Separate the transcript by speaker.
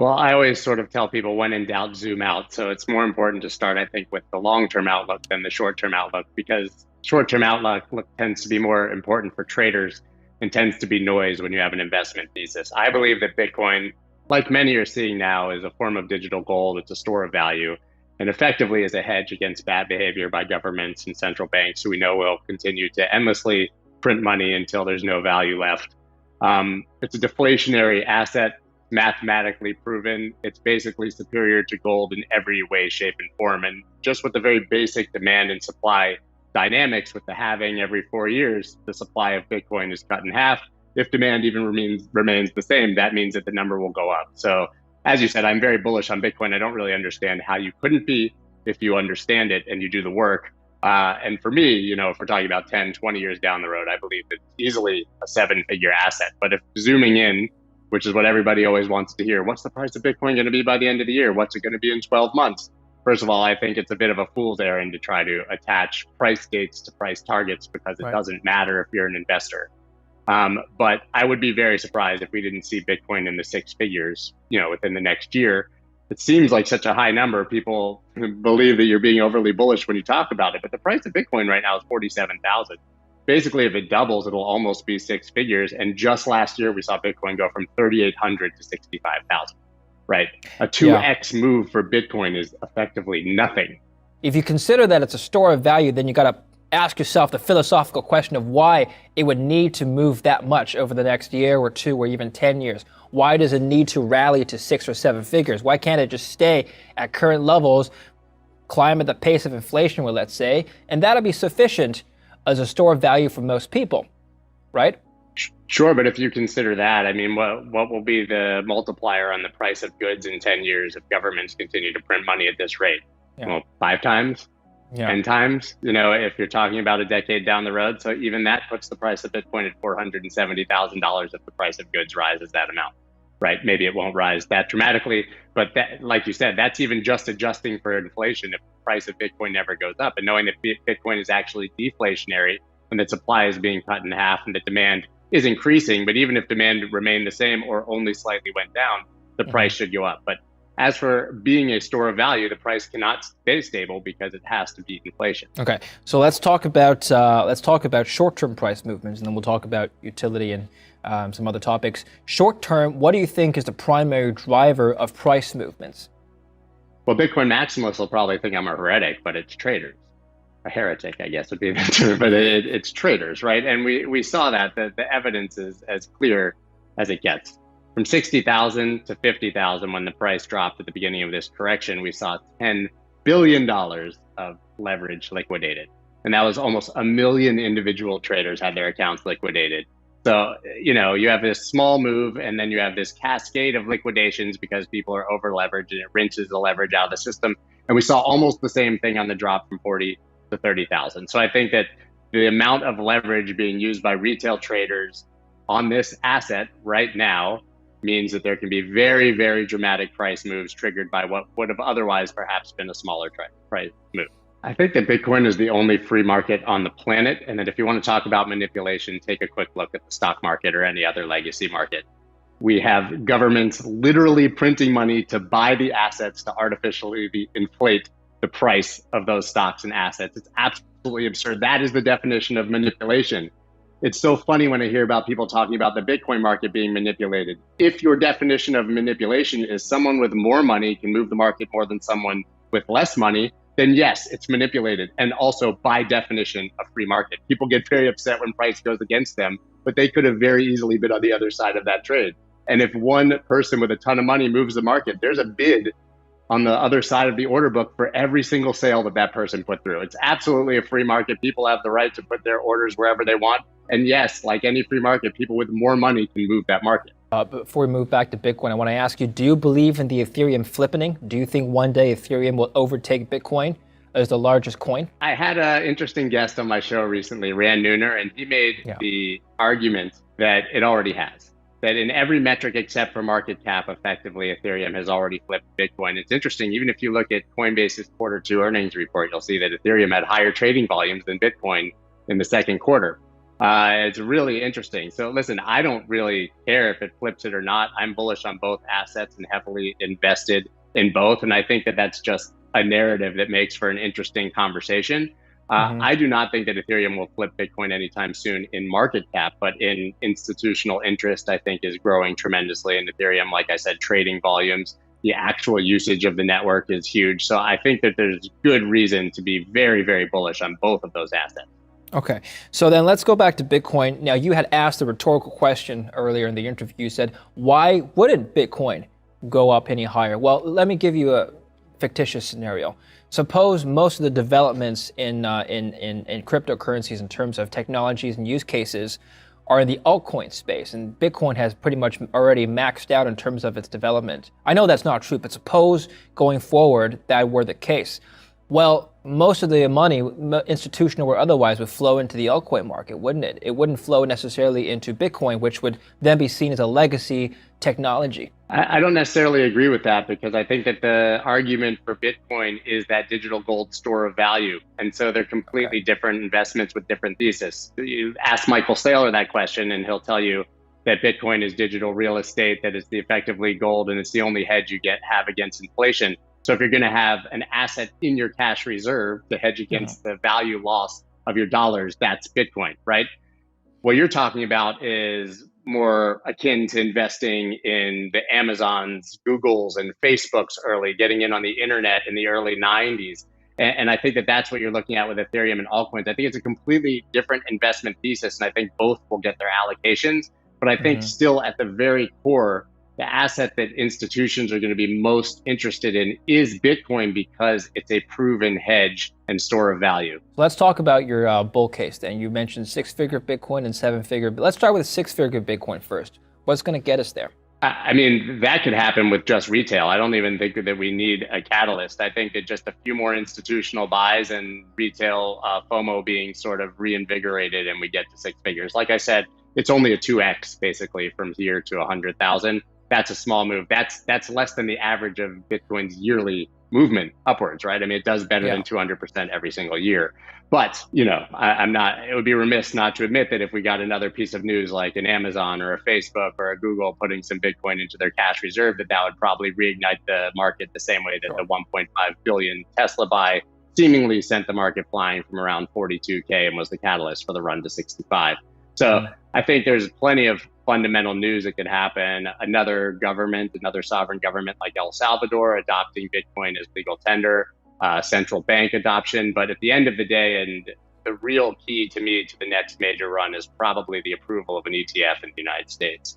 Speaker 1: Well, I always sort of tell people when in doubt, zoom out. So it's more important to start, I think, with the long-term outlook than the short-term outlook because short-term outlook tends to be more important for traders and tends to be noise when you have an investment thesis. I believe that Bitcoin, like many are seeing now, is a form of digital gold. It's a store of value and effectively is a hedge against bad behavior by governments and central banks who we know will continue to endlessly print money until there's no value left. It's a deflationary asset, mathematically proven. It's basically superior to gold in every way, shape, and form. And just with the very basic demand and supply dynamics, with the halving every 4 years, the supply of Bitcoin is cut in half. If demand even remains the same, that means that the number will go up. So, as you said, I'm very bullish on Bitcoin. I don't really understand how you couldn't be if you understand it and you do the work. And for me, if we're talking about 10, 20 years down the road, I believe it's easily a seven-figure asset. But if zooming in, which is what everybody always wants to hear, what's the price of Bitcoin going to be by the end of the year? What's it going to be in 12 months? First of all, I think it's a bit of a fool's errand to try to attach price dates to price targets because it doesn't matter if you're an investor. But I would be very surprised if we didn't see Bitcoin in the six figures, within the next year. It seems like such a high number. People believe that you're being overly bullish when you talk about it, but the price of Bitcoin right now is 47,000. Basically, if it doubles, it'll almost be six figures. And just last year, we saw Bitcoin go from 3,800 to 65,000, right? A 2x move for Bitcoin is effectively nothing.
Speaker 2: If you consider that it's a store of value, then you got to ask yourself the philosophical question of why it would need to move that much over the next year or two or even 10 years. Why does it need to rally to 6 or 7 figures? Why can't it just stay at current levels, climb at the pace of inflation, well, let's say, and that'll be sufficient as a store of value for most people, right?
Speaker 1: Sure, but if you consider that, I mean, what will be the multiplier on the price of goods in 10 years if governments continue to print money at this rate? Well, 5 times? 10 times, if you're talking about a decade down the road. So even that puts the price of Bitcoin at $470,000 if the price of goods rises that amount, right? Maybe it won't rise that dramatically, but that, like you said, that's even just adjusting for inflation if the price of Bitcoin never goes up. And knowing that Bitcoin is actually deflationary and that supply is being cut in half and that demand is increasing, but even if demand remained the same or only slightly went down, the price should go up. But as for being a store of value, the price cannot stay stable because it has to beat inflation.
Speaker 2: Okay, so let's talk about short-term price movements, and then we'll talk about utility and some other topics. Short-term, what do you think is the primary driver of price movements?
Speaker 1: Well, Bitcoin maximalists will probably think I'm a heretic, but it's traders. A heretic, I guess, would be the term, but it's traders, right? And we saw that the evidence is as clear as it gets. From 60,000 to 50,000, when the price dropped at the beginning of this correction, we saw $10 billion of leverage liquidated. And that was almost 1 million individual traders had their accounts liquidated. So, you have this small move and then you have this cascade of liquidations because people are over leveraged and it rinses the leverage out of the system. And we saw almost the same thing on the drop from 40 to 30,000. So I think that the amount of leverage being used by retail traders on this asset right now means that there can be very, very dramatic price moves triggered by what would have otherwise perhaps been a smaller price move. I think that Bitcoin is the only free market on the planet, and that if you want to talk about manipulation, take a quick look at the stock market or any other legacy market. We have governments literally printing money to buy the assets to artificially inflate the price of those stocks and assets. It's absolutely absurd. That is the definition of manipulation. It's so funny when I hear about people talking about the Bitcoin market being manipulated. If your definition of manipulation is someone with more money can move the market more than someone with less money, then yes, it's manipulated. And also, by definition, a free market. People get very upset when price goes against them, but they could have very easily been on the other side of that trade. And if one person with a ton of money moves the market, there's a bid on the other side of the order book for every single sale that person put through. It's absolutely a free market. People have the right to put their orders wherever they want. And yes, like any free market, people with more money can move that market.
Speaker 2: Before we move back to Bitcoin, I want to ask you, do you believe in the Ethereum flippening? Do you think one day Ethereum will overtake Bitcoin as the largest coin?
Speaker 1: I had an interesting guest on my show recently, Rand Nooner, and he made the argument that it already has. That in every metric except for market cap, effectively, Ethereum has already flipped Bitcoin. It's interesting, even if you look at Coinbase's Q2 earnings report, you'll see that Ethereum had higher trading volumes than Bitcoin in the second quarter. It's really interesting. So listen, I don't really care if it flips it or not. I'm bullish on both assets and heavily invested in both. And I think that that's just a narrative that makes for an interesting conversation.
Speaker 2: Hmm.
Speaker 1: I do not think that Ethereum will flip Bitcoin anytime soon in market cap, but in institutional interest, I think is growing tremendously in Ethereum. Like I said, trading volumes, the actual usage of the network is huge. So I think that there's good reason to be very, very bullish on both of those assets.
Speaker 2: Okay, so then let's go back to Bitcoin. Now, you had asked a rhetorical question earlier in the interview. You said, why wouldn't Bitcoin go up any higher? Well, let me give you a fictitious scenario. Suppose most of the developments in cryptocurrencies in terms of technologies and use cases are in the altcoin space, and Bitcoin has pretty much already maxed out in terms of its development. I know that's not true, but suppose going forward that were the case. Well, most of the money, institutional or otherwise, would flow into the altcoin market, wouldn't it? It wouldn't flow necessarily into Bitcoin, which would then be seen as a legacy technology.
Speaker 1: I don't necessarily agree with that because I think that the argument for Bitcoin is that digital gold store of value. And so they're
Speaker 2: Okay.
Speaker 1: completely different investments with different thesis. You ask Michael Saylor that question and he'll tell you that Bitcoin is digital real estate, that it's the effectively gold, and it's the only hedge you have against inflation. So if you're going to have an asset in your cash reserve to hedge
Speaker 2: Mhm.
Speaker 1: against the value loss of your dollars, that's Bitcoin, right? What you're talking about is more akin to investing in the Amazons, Googles, and Facebooks early, getting in on the internet in the early 90s. And I think that that's what you're looking at with Ethereum and altcoins. I think it's a completely different investment thesis, and I think both will get their allocations. But I think
Speaker 2: Mhm.
Speaker 1: still at the very core, the asset that institutions are going to be most interested in is Bitcoin because it's a proven hedge and store of value.
Speaker 2: Let's talk about your bull case then. You mentioned six-figure Bitcoin and seven-figure. Let's start with six-figure Bitcoin first. What's going to get us there?
Speaker 1: I mean, that could happen with just retail. I don't even think that we need a catalyst. I think that just a few more institutional buys and retail FOMO being sort of reinvigorated and we get to six figures. Like I said, it's only a 2x basically from here to 100,000. That's a small move. That's less than the average of Bitcoin's yearly movement upwards, right? I mean, it does better
Speaker 2: Yeah.
Speaker 1: than 200% every single year. But, I'm not, it would be remiss not to admit that if we got another piece of news like an Amazon or a Facebook or a Google putting some Bitcoin into their cash reserve, that would probably reignite the market the same way that the
Speaker 2: Sure.
Speaker 1: 1.5 billion Tesla buy seemingly sent the market flying from around 42K and was the catalyst for the run to 65. So
Speaker 2: Mhm.
Speaker 1: I think there's plenty of fundamental news that could happen. Another government, another sovereign government like El Salvador adopting Bitcoin as legal tender, central bank adoption. But at the end of the day, and the real key to me to the next major run is probably the approval of an ETF in the United States.